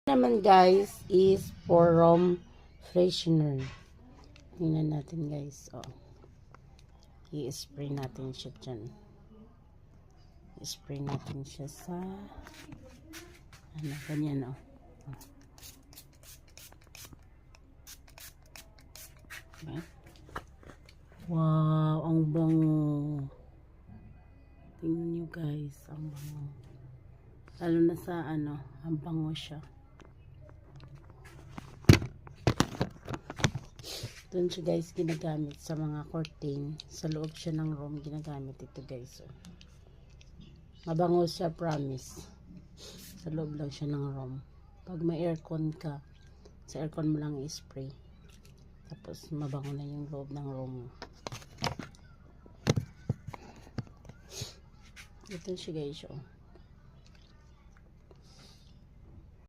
Naman guys is for room freshener. Tingnan natin guys. Oh. I-spray natin siya dyan. I-spray natin siya sa ano, ganyan oh. Okay. Wow, ang bango. Tingnan nyo guys, ang bango. Lalo na sa ano, ang bango siya. Doon siya guys ginagamit sa mga curtain. Sa loob siya ng room ginagamit ito guys. Oh. Mabango siya, promise. Sa loob lang siya ng room. Pag may aircon ka, sa aircon mo lang i-spray. Tapos mabango na yung loob ng room. Ito siya guys. Oh.